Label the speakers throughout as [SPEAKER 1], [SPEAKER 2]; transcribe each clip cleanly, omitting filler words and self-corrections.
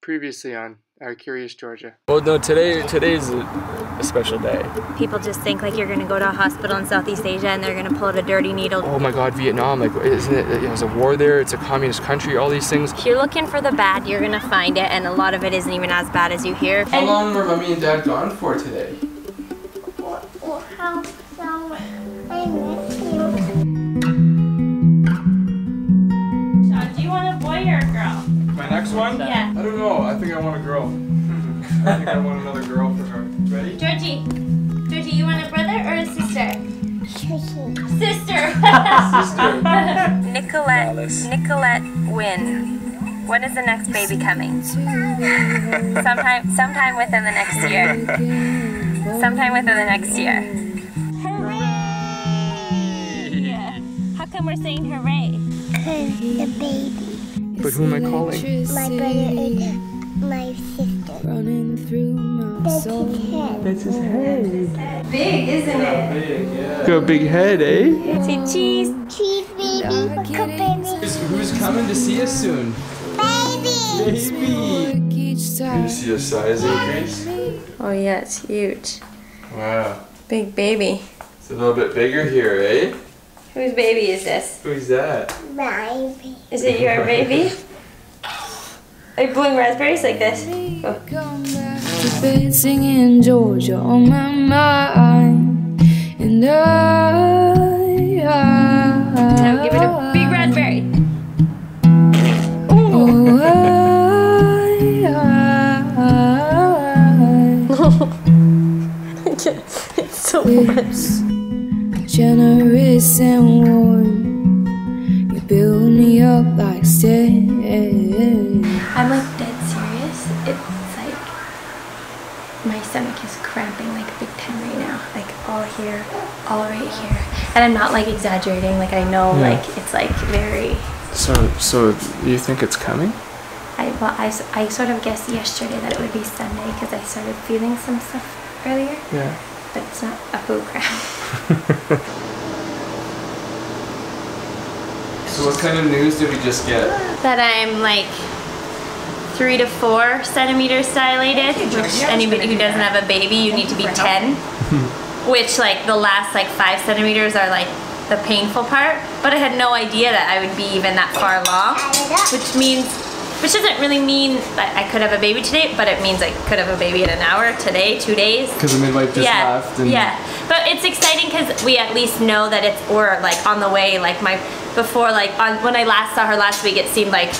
[SPEAKER 1] Previously on Our Curious Georgia.
[SPEAKER 2] Well, no, today's a special day.
[SPEAKER 3] People just think like you're gonna go to a hospital in Southeast Asia and they're gonna pull out a dirty needle.
[SPEAKER 2] Oh my God, Vietnam! Like, isn't it? There's a war there. It's a communist country. All these things.
[SPEAKER 3] If you're looking for the bad, you're gonna find it, and a lot of it isn't even as bad as you hear.
[SPEAKER 2] How long were Mommy and Dad gone for today?
[SPEAKER 4] I miss you.
[SPEAKER 3] Sean, do you want a boy or a girl?
[SPEAKER 2] My next one?
[SPEAKER 3] Yeah.
[SPEAKER 2] I don't know. I think I want a girl. I think I want another girl for her. Ready?
[SPEAKER 3] Georgie, you want a brother or a sister? Sister. Nicolette Wynn. When is the next baby coming? Sometime within the next year. Sometime within the next year. Hooray! How come we're saying hooray?
[SPEAKER 4] Cause the baby.
[SPEAKER 2] But who am I calling?
[SPEAKER 4] My brother and my sister.
[SPEAKER 5] Running through my soul.
[SPEAKER 4] That's his head.
[SPEAKER 3] Big, isn't it?
[SPEAKER 2] Big, yeah.
[SPEAKER 1] Got a big head, eh?
[SPEAKER 3] See cheese.
[SPEAKER 4] Cheese baby. Look at baby.
[SPEAKER 2] Who's coming to see us soon?
[SPEAKER 4] Baby.
[SPEAKER 2] Baby!
[SPEAKER 5] Each
[SPEAKER 2] Can you
[SPEAKER 5] time
[SPEAKER 2] see a size increase?
[SPEAKER 3] Oh yeah, it's huge.
[SPEAKER 2] Wow.
[SPEAKER 3] Big baby.
[SPEAKER 2] It's a little bit bigger here, eh?
[SPEAKER 3] Whose baby is this?
[SPEAKER 2] Who's that?
[SPEAKER 4] Baby.
[SPEAKER 3] Is it your baby? Are you blowing raspberries like this? Oh.
[SPEAKER 5] come back to bed singing Georgia on my mind. And
[SPEAKER 3] Now give it a big raspberry. It's so much.
[SPEAKER 5] Generous and warm, you build me up like stairs.
[SPEAKER 3] I'm like dead serious. It's like my stomach is cramping like big time right now. Like all here, all right here. And I'm not like exaggerating. Like I know like it's like very.
[SPEAKER 1] So you think it's coming?
[SPEAKER 3] I sort of guessed yesterday that it would be Sunday because I started feeling some stuff earlier.
[SPEAKER 1] Yeah.
[SPEAKER 3] But it's not a poo cramp.
[SPEAKER 2] So what kind of news did we just get?
[SPEAKER 3] That I'm like 3 to 4 centimeters dilated, which anybody who doesn't have a baby, you need to be 10. Which like the last like 5 centimeters are like the painful part. But I had no idea that I would be even that far along, which doesn't really mean that I could have a baby today, but it means I could have a baby in an hour, today, 2 days.
[SPEAKER 2] Because the midwife just left. And
[SPEAKER 3] yeah, but it's exciting because we at least know that we're like on the way. Like when I last saw her last week, it seemed like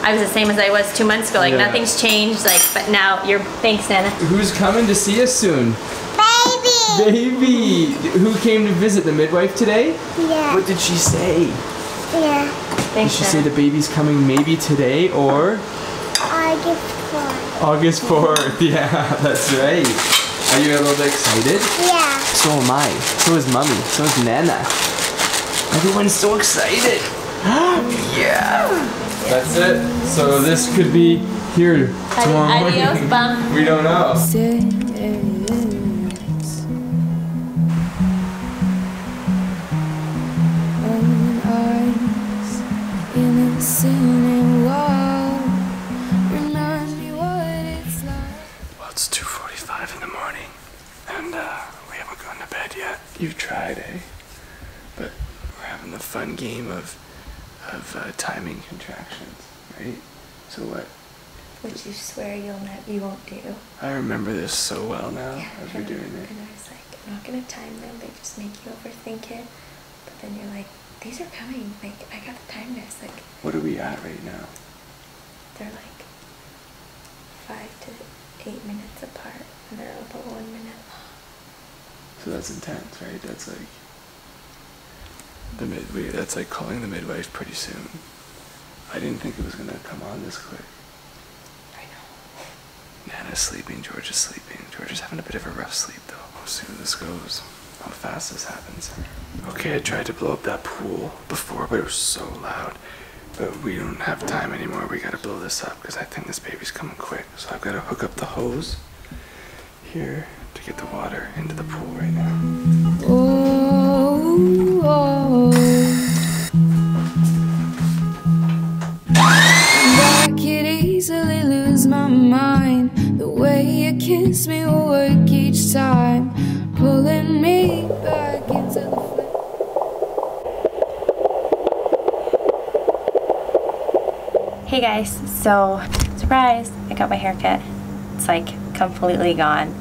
[SPEAKER 3] I was the same as I was 2 months ago. Like nothing's changed. Like, but now thanks, Nana.
[SPEAKER 2] Who's coming to see us soon?
[SPEAKER 4] Baby.
[SPEAKER 2] Baby! Who came to visit the midwife today?
[SPEAKER 4] Yeah.
[SPEAKER 2] What did she say?
[SPEAKER 4] Yeah.
[SPEAKER 2] Did she say the baby's coming maybe today or?
[SPEAKER 4] August 4th.
[SPEAKER 2] August 4th, yeah, that's right. Are you a little bit excited?
[SPEAKER 4] Yeah.
[SPEAKER 2] So am I. So is Mommy. So is Nana. Everyone's so excited. Yeah. That's it. So this could be here tomorrow morning.
[SPEAKER 3] Adios, bum.
[SPEAKER 2] We don't know. Well, it's 2:45 in the morning, and we haven't gone to bed yet. You've tried, eh? But we're having the fun game of timing contractions, right? So what?
[SPEAKER 3] Which you swear you won't do.
[SPEAKER 2] I remember this so well now as we're doing it.
[SPEAKER 3] And I was like, I'm not gonna time them. They just make you overthink it. But then you're like, these are coming. Like I got to time this. Like
[SPEAKER 2] What are we at right now?
[SPEAKER 3] they're like 5 to 8 minutes apart, and they're about 1 minute long.
[SPEAKER 2] So that's intense, right? That's like that's like calling the midwife pretty soon. I didn't think it was gonna come on this quick.
[SPEAKER 3] I know.
[SPEAKER 2] Nana's sleeping, George is sleeping. George is having a bit of a rough sleep though. We'll see where this goes, how fast this happens. Okay, I tried to blow up that pool before, but it was so loud. But we don't have time anymore. We gotta blow this up because I think this baby's coming quick. So I've gotta hook up the hose here to get the water into the pool right now.
[SPEAKER 5] I could easily lose my my mind. The way you kiss me will work each time, pulling me back into the flame.
[SPEAKER 3] Hey guys, so surprise, I got my hair cut. It's like completely gone.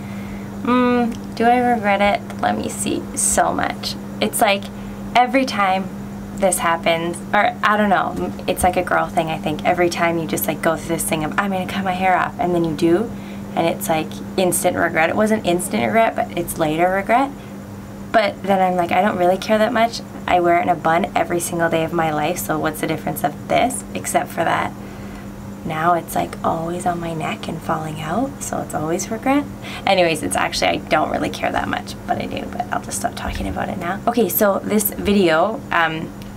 [SPEAKER 3] Do I regret it? Let me see. So much. It's like every time this happens, or I don't know, it's like a girl thing, I think. Every time you just like go through this thing of I'm gonna cut my hair off, and then you do, and it's like instant regret. It wasn't instant regret, but it's later regret. But then I'm like, I don't really care that much. I wear it in a bun every single day of my life, so what's the difference of this, except for that now it's like always on my neck and falling out, so it's always regret. Anyways, it's actually, I don't really care that much, but I do, but I'll just stop talking about it now. Okay, so this video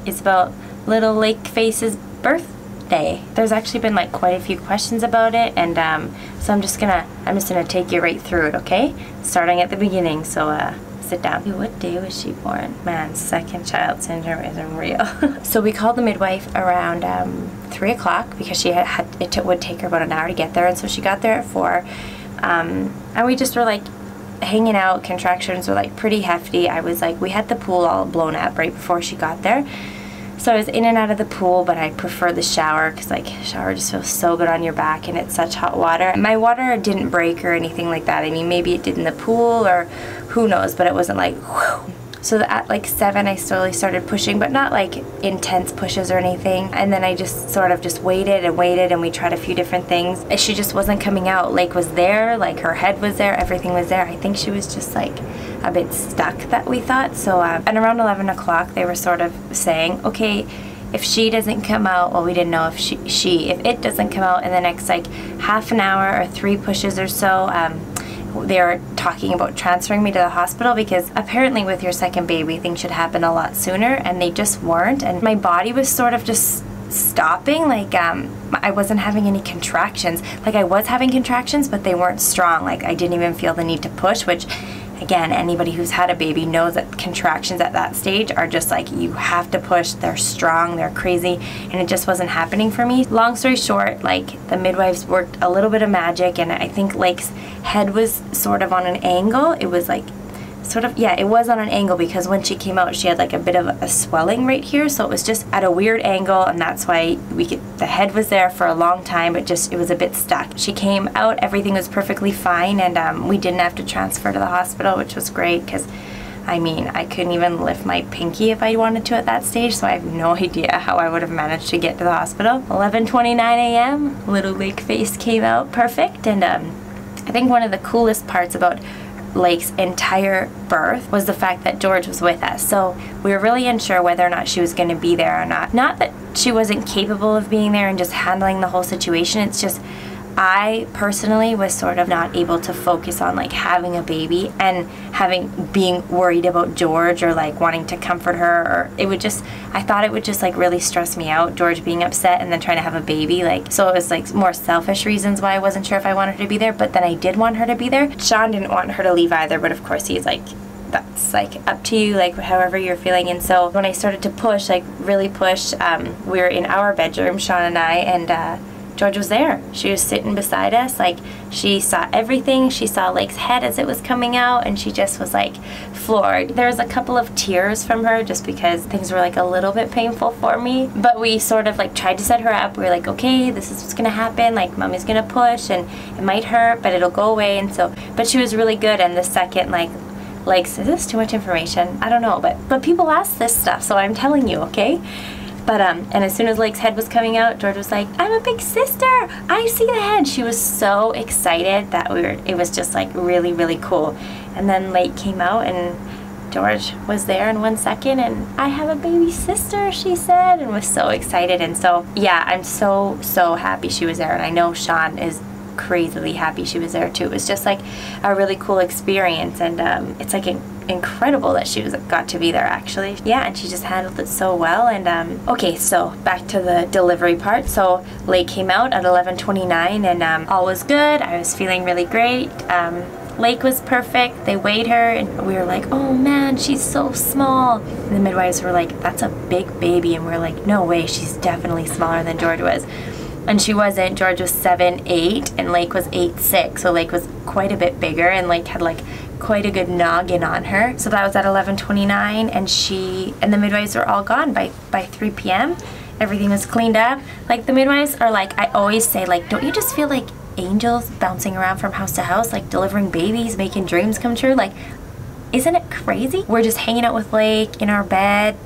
[SPEAKER 3] is about little Lake Face's birthday. There's actually been like quite a few questions about it, and so I'm just gonna take you right through it, okay? Starting at the beginning, so sit down. What day was she born? Man, second child syndrome isn't real. So we called the midwife around 3 o'clock because she it would take her about an hour to get there, and so she got there at 4. And we just were like hanging out. Contractions were like pretty hefty. I was like, we had the pool all blown up right before she got there. So I was in and out of the pool, but I prefer the shower because like shower just feels so good on your back, and it's such hot water. My water didn't break or anything like that. I mean, maybe it did in the pool or who knows, but it wasn't like whew. So at like 7 I slowly started pushing, but not like intense pushes or anything. And then I just sort of just waited and waited, and we tried a few different things. She just wasn't coming out. Lake was there, like her head was there, everything was there. I think she was just like a bit stuck, that we thought. So and around 11 o'clock they were sort of saying, okay, if she doesn't come out, well, we didn't know if if it doesn't come out in the next like half an hour or 3 pushes or so, they were talking about transferring me to the hospital, because apparently with your second baby things should happen a lot sooner, and they just weren't. And my body was sort of just stopping, like I wasn't having any contractions. Like I was having contractions, but they weren't strong. Like I didn't even feel the need to push, which again, anybody who's had a baby knows that contractions at that stage are just like, you have to push. They're strong, they're crazy, and it just wasn't happening for me. Long story short, like the midwives worked a little bit of magic, and I think Lake's head was sort of on an angle. It was like sort of, yeah, it was on an angle, because when she came out she had like a bit of a swelling right here, so it was just at a weird angle, and that's why the head was there for a long time, but just it was a bit stuck. She came out, everything was perfectly fine, and we didn't have to transfer to the hospital, which was great, because I mean, I couldn't even lift my pinky if I wanted to at that stage, so I have no idea how I would have managed to get to the hospital. 11:29 a.m. little Lake Face came out perfect, and I think one of the coolest parts about Lake's entire birth was the fact that George was with us. So we were really unsure whether or not she was going to be there or not. Not that she wasn't capable of being there and just handling the whole situation, it's just I personally was sort of not able to focus on like having a baby and being worried about George, or like wanting to comfort her, or I thought it would just like really stress me out, George being upset and then trying to have a baby. Like, so it was like more selfish reasons why I wasn't sure if I wanted her to be there, but then I did want her to be there. Sean didn't want her to leave either, but of course he's like, that's like up to you, like however you're feeling. And so when I started to push, like really push, we were in our bedroom, Sean and I, and George was there. She was sitting beside us, like she saw everything. She saw Lake's head as it was coming out, and she just was like floored. There was a couple of tears from her just because things were like a little bit painful for me, but we sort of like tried to set her up. We were like, okay, this is what's gonna happen, like mommy's gonna push and it might hurt, but it'll go away. And so, but she was really good. And the second like, is this too much information? I don't know, but people ask this stuff, so I'm telling you, okay? But and as soon as Lake's head was coming out, George was like, I'm a big sister, I see the head. She was so excited that it was just like really, really cool. And then Lake came out, and George was there in 1 second, and I have a baby sister, she said, and was so excited. And so, yeah, I'm so happy she was there, and I know Sean is crazily happy she was there too. It was just like a really cool experience, and it's like incredible that she got to be there actually. Yeah, and she just handled it so well. And okay, so back to the delivery part. So Lake came out at 11:29, and all was good. I was feeling really great. Lake was perfect. They weighed her, and we were like, oh man, she's so small. And the midwives were like, that's a big baby. And we were like, no way, she's definitely smaller than George was. And she wasn't. George was 7'8", and Lake was 8'6", so Lake was quite a bit bigger, and Lake had like quite a good noggin on her. So that was at 11:29, and the midwives were all gone by 3 p.m. Everything was cleaned up. Like, the midwives are like, I always say, like, don't you just feel like angels bouncing around from house to house, like delivering babies, making dreams come true? Like, isn't it crazy? We're just hanging out with Lake in our bed,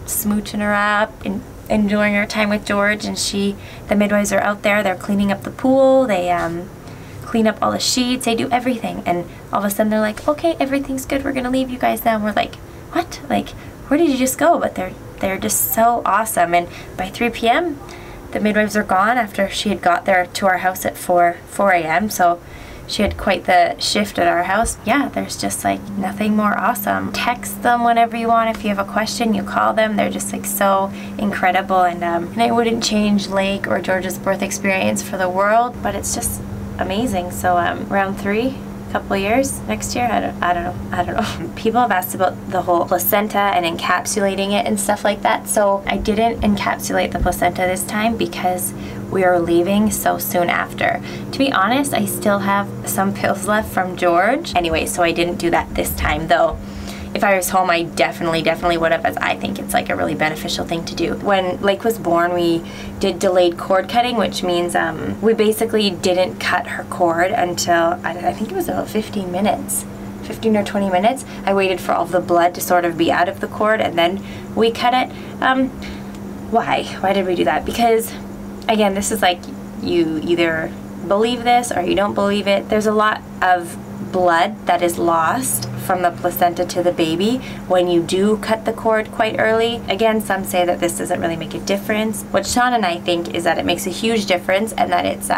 [SPEAKER 3] smooching her up and enjoying our time with George, and the midwives are out there, they're cleaning up the pool, they clean up all the sheets, they do everything, and all of a sudden they're like, okay, everything's good, we're gonna leave you guys now. And we're like, what? Like, where did you just go? But they're just so awesome. And by 3 p.m. the midwives are gone after she had got there to our house at 4 a.m. So she had quite the shift at our house. Yeah, there's just like nothing more awesome. Text them whenever you want. If you have a question, you call them. They're just like so incredible, and I wouldn't change Lake or George's birth experience for the world, but it's just amazing. So round 3, couple of years, next year, I don't know. People have asked about the whole placenta and encapsulating it and stuff like that. So I didn't encapsulate the placenta this time because we are leaving so soon after. To be honest, I still have some pills left from George. Anyway, so I didn't do that this time, though. If I was home, I definitely would have, as I think it's like a really beneficial thing to do. When Lake was born, we did delayed cord cutting, which means we basically didn't cut her cord until, I think it was about 15 minutes. 15 or 20 minutes. I waited for all the blood to sort of be out of the cord, and then we cut it. Why did we do that? Because, again, this is like, you either believe this or you don't believe it. There's a lot of blood that is lost from the placenta to the baby when you do cut the cord quite early. Again, some say that this doesn't really make a difference. What Sean and I think is that it makes a huge difference, and that it's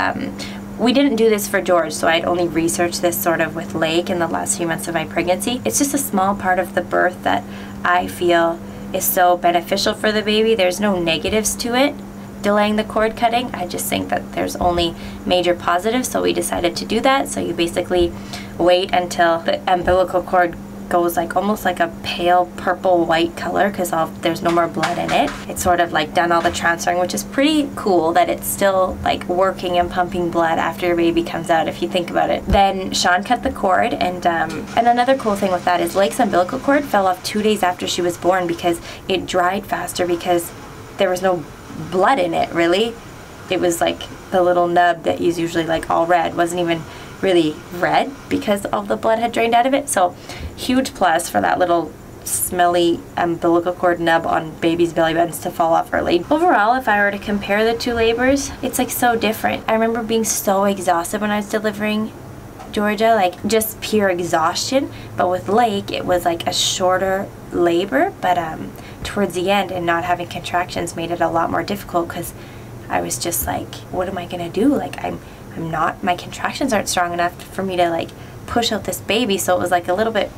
[SPEAKER 3] we didn't do this for George, so I'd only researched this sort of with Lake in the last few months of my pregnancy. It's just a small part of the birth that I feel is so beneficial for the baby. There's no negatives to it, delaying the cord cutting. I just think that there's only major positives, so we decided to do that. So you basically wait until the umbilical cord goes like almost like a pale purple white color, because there's no more blood in it. It's sort of like done all the transferring, which is pretty cool that it's still like working and pumping blood after your baby comes out, if you think about it. Then Sean cut the cord, and another cool thing with that is Lake's umbilical cord fell off 2 days after she was born because it dried faster, because there was no blood in it, really. It was like the little nub that is usually like all red wasn't even really red because all the blood had drained out of it. So huge plus for that little smelly umbilical cord nub on babies' belly buttons to fall off early. Overall, if I were to compare the two labors, it's like so different. I remember being so exhausted when I was delivering Georgia, like just pure exhaustion. But with Lake, it was like a shorter labor, but towards the end, and not having contractions made it a lot more difficult, because I was just like, what am I gonna do? Like, I'm not, my contractions aren't strong enough for me to like push out this baby. So it was like a little bit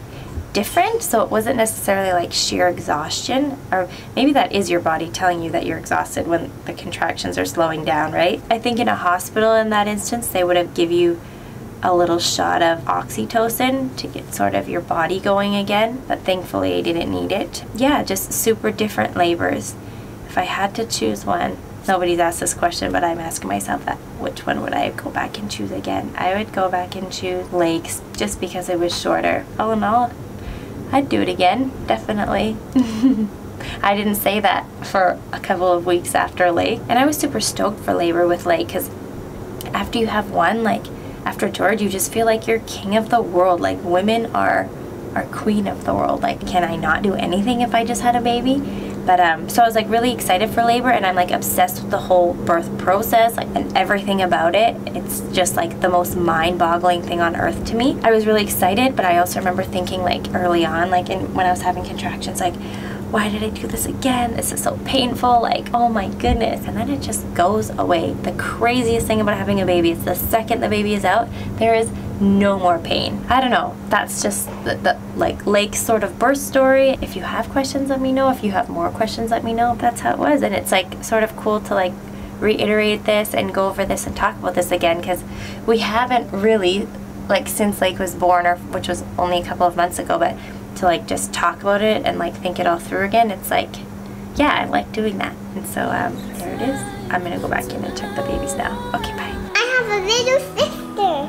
[SPEAKER 3] different. So it wasn't necessarily like sheer exhaustion, or maybe that is your body telling you that you're exhausted when the contractions are slowing down, right? I think in a hospital in that instance, they would have give you a little shot of oxytocin to get sort of your body going again, but thankfully I didn't need it. Yeah, just super different labors. If I had to choose one, nobody's asked this question, but I'm asking myself that, which one would I go back and choose again? I would go back and choose Lake's, just because it was shorter. All in all, I'd do it again, definitely. I didn't say that for a couple of weeks after Lake, and I was super stoked for labor with Lake, because after you have one, like after George, you just feel like you're king of the world. Like, women are queen of the world. Like, can I not do anything if I just had a baby? But so I was like really excited for labor, and I'm like obsessed with the whole birth process, like, and everything about it. It's just like the most mind-boggling thing on earth to me. I was really excited, but I also remember thinking like early on, like when I was having contractions, like, why did I do this again? This is so painful, like, oh my goodness. And then it just goes away. The craziest thing about having a baby is the second the baby is out, there is no more pain. I don't know, that's just the like Lake's sort of birth story. If you have questions, let me know. If you have more questions, let me know. That's how it was. And it's like sort of cool to like reiterate this and go over this and talk about this again, because we haven't really, like, since Lake was born, or which was only a couple of months ago, but to like just talk about it and like think it all through again, it's like, yeah, I like doing that. And so there There it is. I'm gonna go back in and check the babies now. Okay, bye.
[SPEAKER 4] I have a little sister.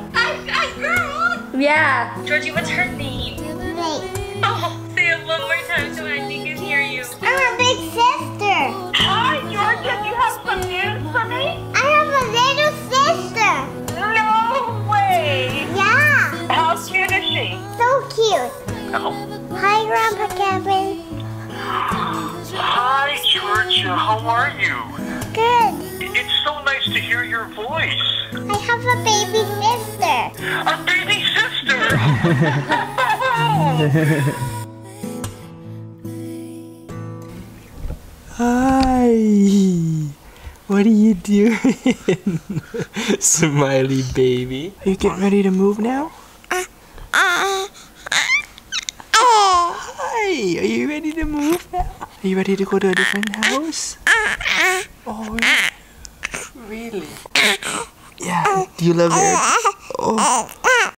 [SPEAKER 3] Girl! Yeah. Georgie, what's her name?
[SPEAKER 4] Wait.
[SPEAKER 3] Oh, say it one more time so Andy can hear you.
[SPEAKER 4] I'm a big sister.
[SPEAKER 6] Hi, Georgia. Do you have some news for me?
[SPEAKER 4] I have a little sister.
[SPEAKER 6] No way.
[SPEAKER 4] Yeah.
[SPEAKER 6] How cute is she?
[SPEAKER 4] So cute.
[SPEAKER 6] Oh.
[SPEAKER 4] Hi, Grandpa Kevin.
[SPEAKER 6] Hi, Georgia. How are you?
[SPEAKER 4] Good.
[SPEAKER 6] It's so nice to hear your voice.
[SPEAKER 4] I have a baby sister.
[SPEAKER 6] A baby sister.
[SPEAKER 2] Hi. What are you doing? Smiley baby. Are you getting ready to move now? Hi. Are you ready to move now? Are you ready to go to a different house? Oh, really? Yeah. Do you love it? Oh.